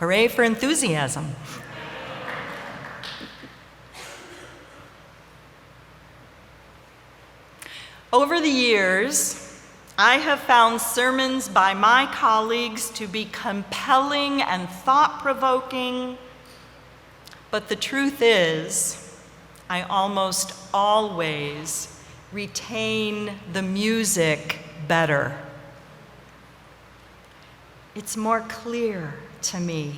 Hooray for enthusiasm. Over the years, I have found sermons by my colleagues to be compelling and thought-provoking, but the truth is, I almost always retain the music better. It's more clear to me.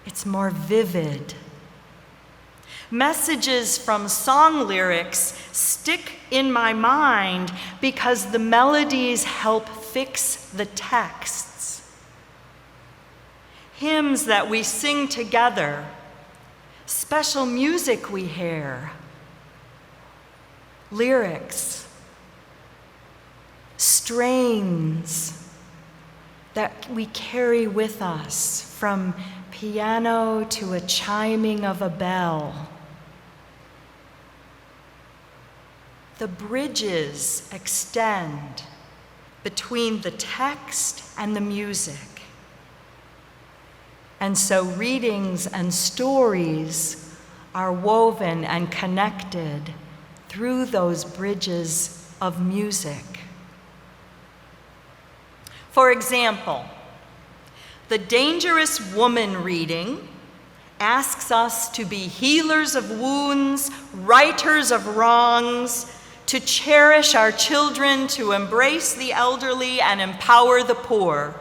It's more vivid. Messages from song lyrics stick in my mind because the melodies help fix the texts. Hymns that we sing together, special music we hear, lyrics, strains that we carry with us, from piano to a chiming of a bell. The bridges extend between the text and the music. And so readings and stories are woven and connected through those bridges of music. For example, the Dangerous Woman reading asks us to be healers of wounds, righters of wrongs, to cherish our children, to embrace the elderly, and empower the poor.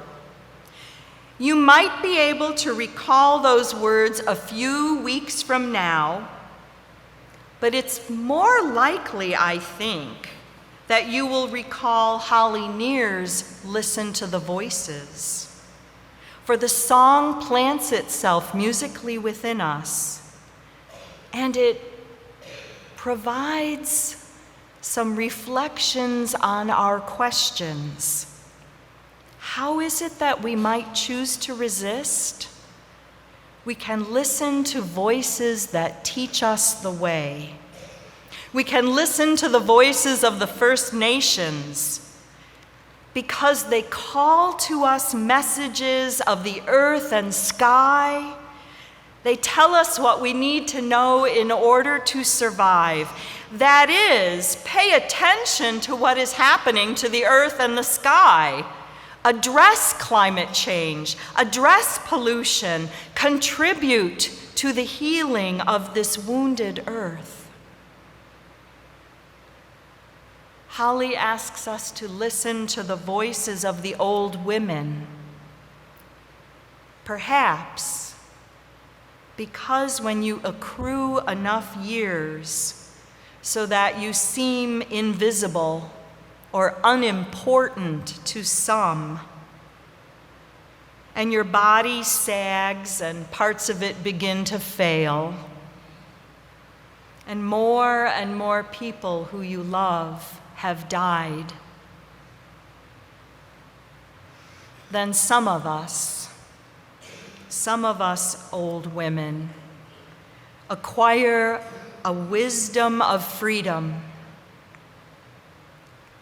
You might be able to recall those words a few weeks from now, but it's more likely, I think, that you will recall Holly Near's Listen to the Voices. For the song plants itself musically within us, and it provides some reflections on our questions. How is it that we might choose to resist? We can listen to voices that teach us the way. We can listen to the voices of the First Nations because they call to us messages of the earth and sky. They tell us what we need to know in order to survive. That is, pay attention to what is happening to the earth and the sky. Address climate change, address pollution, contribute to the healing of this wounded earth. Holly asks us to listen to the voices of the old women. Perhaps because when you accrue enough years so that you seem invisible or unimportant to some, and your body sags and parts of it begin to fail, and more people who you love have died, then some of us old women, acquire a wisdom of freedom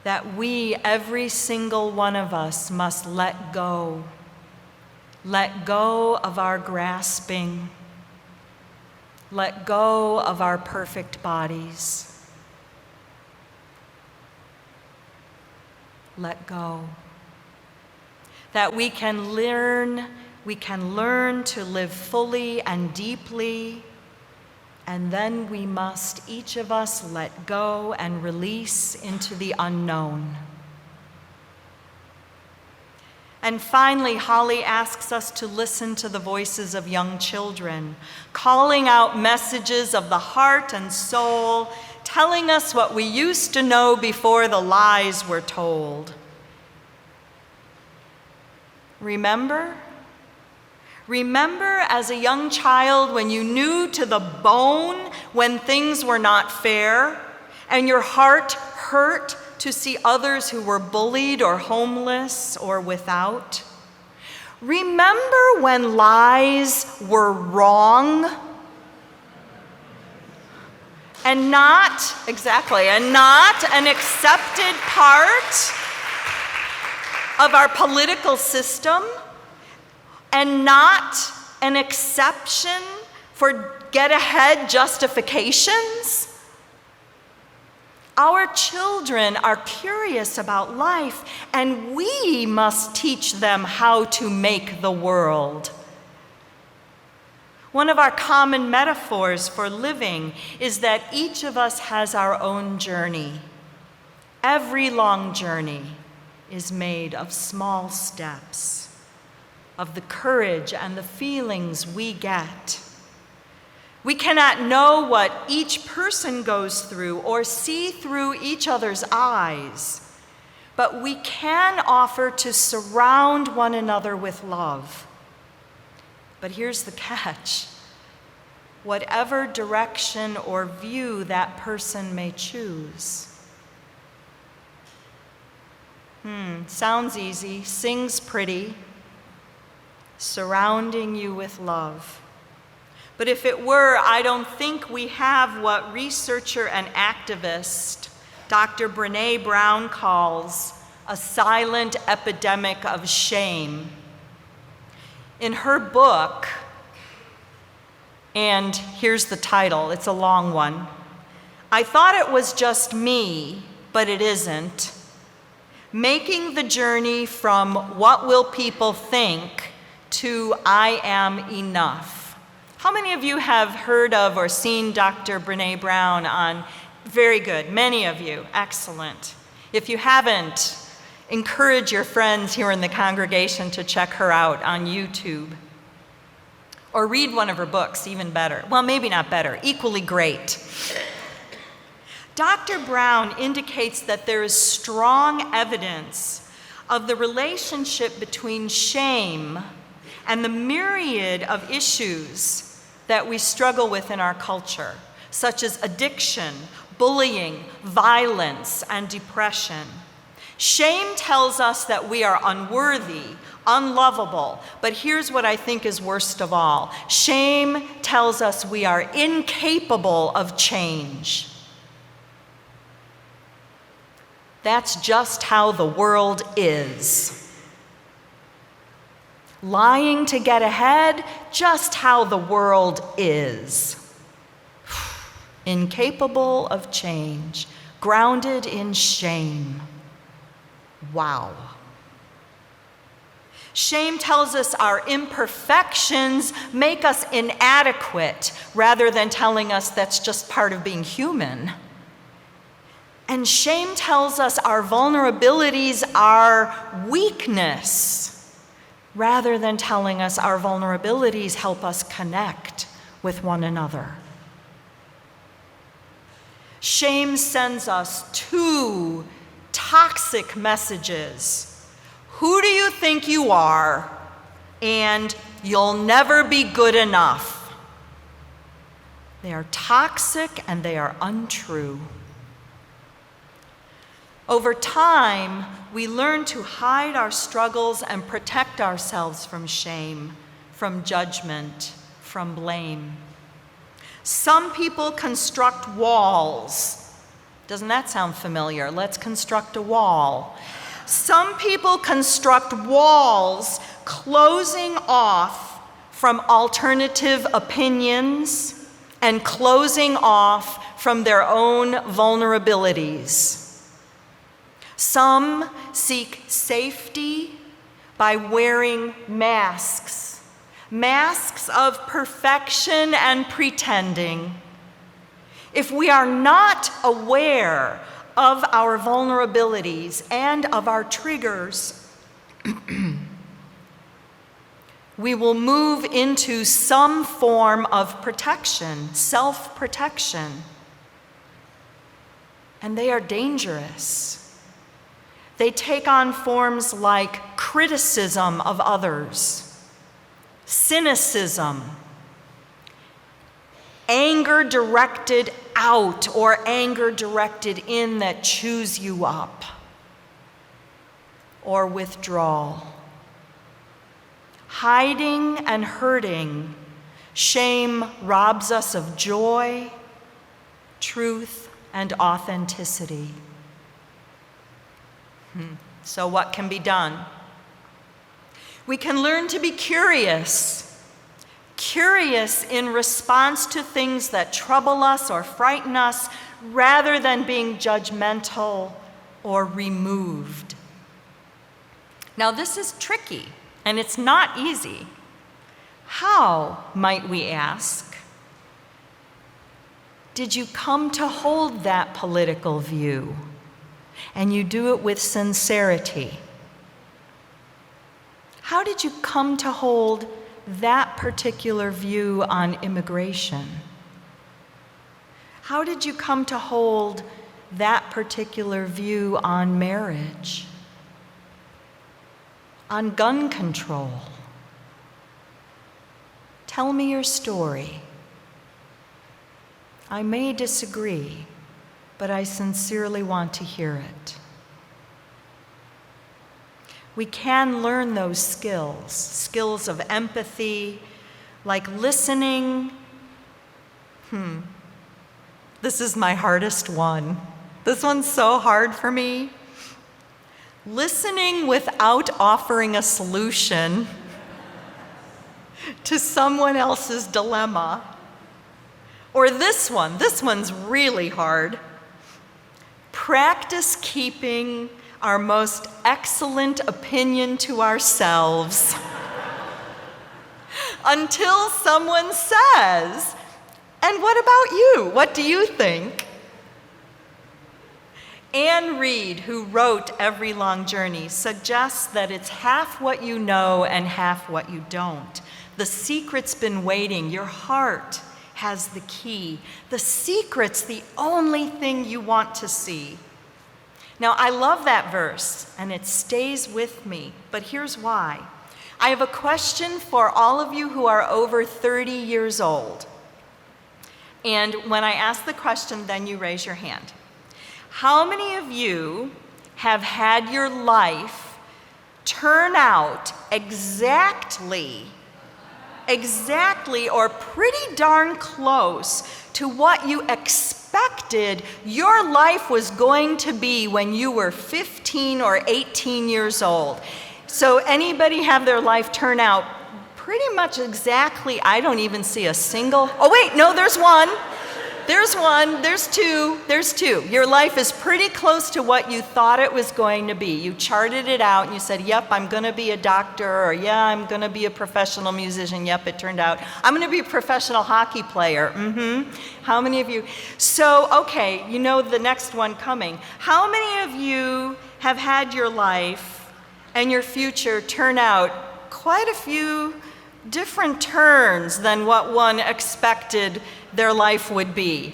that we, every single one of us, must let go. Let go of our grasping. Let go of our perfect bodies. Let go. That we can learn to live fully and deeply, and then we must, each of us, let go and release into the unknown. And finally, Holly asks us to listen to the voices of young children, calling out messages of the heart and soul, telling us what we used to know before the lies were told. Remember? Remember as a young child when you knew to the bone when things were not fair and your heart hurt to see others who were bullied or homeless or without? Remember when lies were wrong and not an accepted part of our political system? and not an exception for get-ahead justifications? Our children are curious about life, and we must teach them how to make the world. One of our common metaphors for living is that each of us has our own journey. Every long journey is made of small steps, of the courage and the feelings we get. We cannot know what each person goes through or see through each other's eyes, but we can offer to surround one another with love. But here's the catch. Whatever direction or view that person may choose. Sounds easy, sings pretty, surrounding you with love. But if it were, I don't think we have what researcher and activist Dr. Brené Brown calls a silent epidemic of shame. In her book, and here's the title, it's a long one, I Thought It Was Just Me, But It Isn't, Making the Journey from What Will People Think to I Am Enough. How many of you have heard of or seen Dr. Brené Brown on? Very good, many of you, excellent. If you haven't, encourage your friends here in the congregation to check her out on YouTube. Or read one of her books, even better. Well, maybe not better, equally great. Dr. Brown indicates that there is strong evidence of the relationship between shame and the myriad of issues that we struggle with in our culture, such as addiction, bullying, violence, and depression. Shame tells us that we are unworthy, unlovable, but here's what I think is worst of all. Shame tells us we are incapable of change. That's just how the world is. Lying to get ahead, just how the world is. Incapable of change, grounded in shame. Wow. Shame tells us our imperfections make us inadequate, rather than telling us that's just part of being human. And shame tells us our vulnerabilities are weakness, rather than telling us our vulnerabilities help us connect with one another. Shame sends us two toxic messages. Who do you think you are? And you'll never be good enough. They are toxic and they are untrue. Over time, we learn to hide our struggles and protect ourselves from shame, from judgment, from blame. Some people construct walls. Doesn't that sound familiar? Let's construct a wall. Some people construct walls closing off from alternative opinions and closing off from their own vulnerabilities. Some seek safety by wearing masks, masks of perfection and pretending. If we are not aware of our vulnerabilities and of our triggers, we will move into some form of protection, self-protection. And they are dangerous. They take on forms like criticism of others, cynicism, anger directed out or anger directed in that chews you up, or withdrawal. Hiding and hurting, shame robs us of joy, truth, and authenticity. So what can be done? We can learn to be curious in response to things that trouble us or frighten us, rather than being judgmental or removed. Now, this is tricky, and it's not easy. How, might we ask, did you come to hold that political view? And you do it with sincerity. How did you come to hold that particular view on immigration? How did you come to hold that particular view on marriage? On gun control? Tell me your story. I may disagree, but I sincerely want to hear it. We can learn those skills of empathy, like listening. This is my hardest one. This one's so hard for me. Listening without offering a solution to someone else's dilemma. Or this one's really hard. Practice keeping our most excellent opinion to ourselves until someone says, "And what about you? What do you think?" Anne Reed, who wrote Every Long Journey, suggests that it's half what you know and half what you don't. The secret's been waiting. Your heart has the key. The secret's the only thing you want to see. Now, I love that verse, and it stays with me, but here's why. I have a question for all of you who are over 30 years old. And when I ask the question, then you raise your hand. How many of you have had your life turn out exactly or pretty darn close to what you expected your life was going to be when you were 15 or 18 years old? So anybody have their life turn out pretty much exactly? I don't even see a single. Oh wait, no, there's one. There's two. Your life is pretty close to what you thought it was going to be. You charted it out and you said, yep, I'm going to be a doctor, or yeah, I'm going to be a professional musician. Yep, it turned out. I'm going to be a professional hockey player. How many of you? So, okay, you know the next one coming. How many of you have had your life and your future turn out quite a few different turns than what one expected their life would be?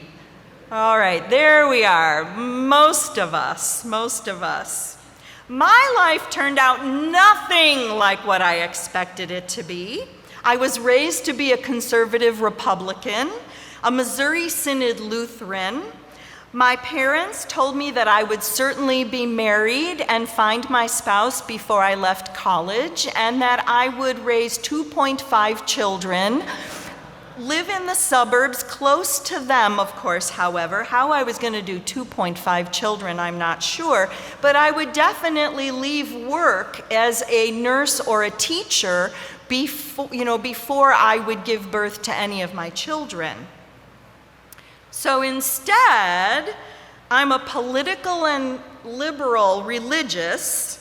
All right, there we are. Most of us. My life turned out nothing like what I expected it to be. I was raised to be a conservative Republican, a Missouri Synod Lutheran. My parents told me that I would certainly be married and find my spouse before I left college, and that I would raise 2.5 children, live in the suburbs close to them, of course, however. How I was going to do 2.5 children, I'm not sure, but I would definitely leave work as a nurse or a teacher before I would give birth to any of my children. So instead, I'm a political and liberal religious.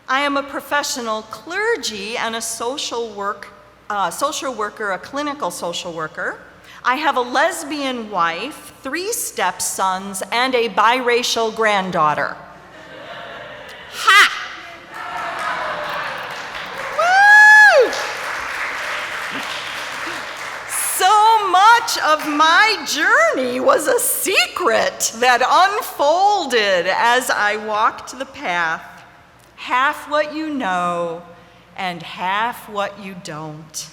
I am a professional clergy and a social worker, a clinical social worker. I have a lesbian wife, 3 stepsons, and a biracial granddaughter. Ha! Woo! So much of my journey was a secret that unfolded as I walked the path. Half what you know and half what you don't.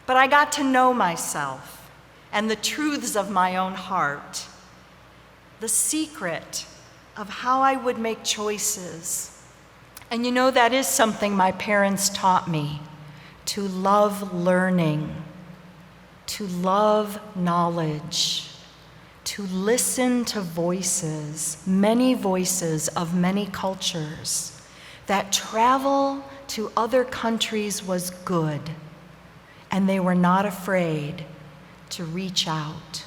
But I got to know myself and the truths of my own heart, the secret of how I would make choices. And you know, that is something my parents taught me, to love learning, to love knowledge, to listen to voices, many voices of many cultures that travel to other countries was good, and they were not afraid to reach out,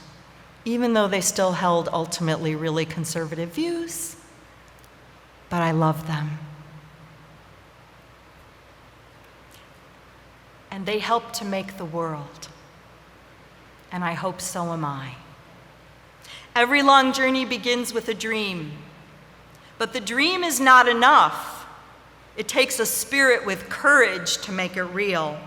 even though they still held ultimately really conservative views. But I love them. And they helped to make the world. And I hope so am I. Every long journey begins with a dream. But the dream is not enough. It takes a spirit with courage to make it real.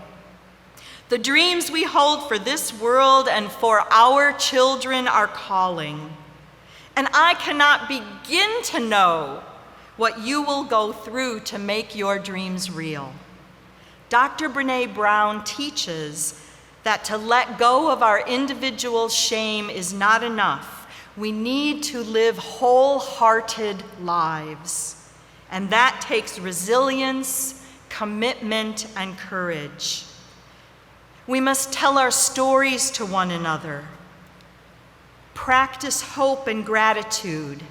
The dreams we hold for this world and for our children are calling. And I cannot begin to know what you will go through to make your dreams real. Dr. Brené Brown teaches that to let go of our individual shame is not enough. We need to live wholehearted lives. And that takes resilience, commitment, and courage. We must tell our stories to one another. Practice hope and gratitude.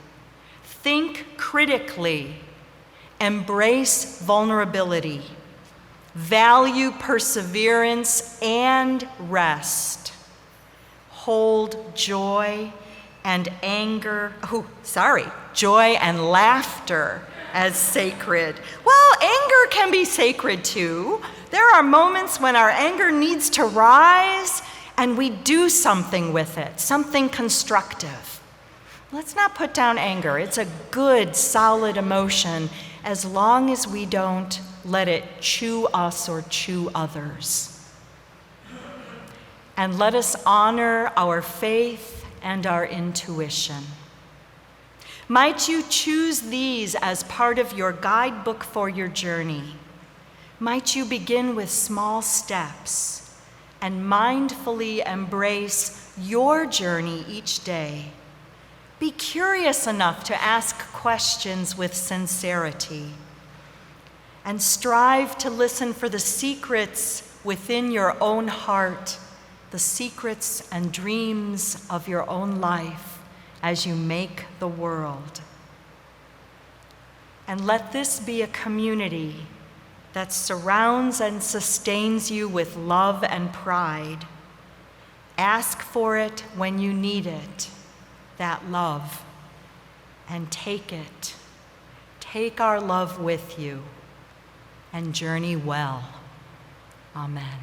Think critically. Embrace vulnerability. Value perseverance and rest. Hold joy and joy and laughter as sacred. Well, anger can be sacred too. There are moments when our anger needs to rise and we do something with it, something constructive. Let's not put down anger. It's a good, solid emotion as long as we don't let it chew us or chew others. And let us honor our faith and our intuition. Might you choose these as part of your guidebook for your journey? Might you begin with small steps and mindfully embrace your journey each day. Be curious enough to ask questions with sincerity. And strive to listen for the secrets within your own heart, the secrets and dreams of your own life as you make the world. And let this be a community that surrounds and sustains you with love and pride. Ask for it when you need it, that love, and take it. Take our love with you. And journey well. Amen.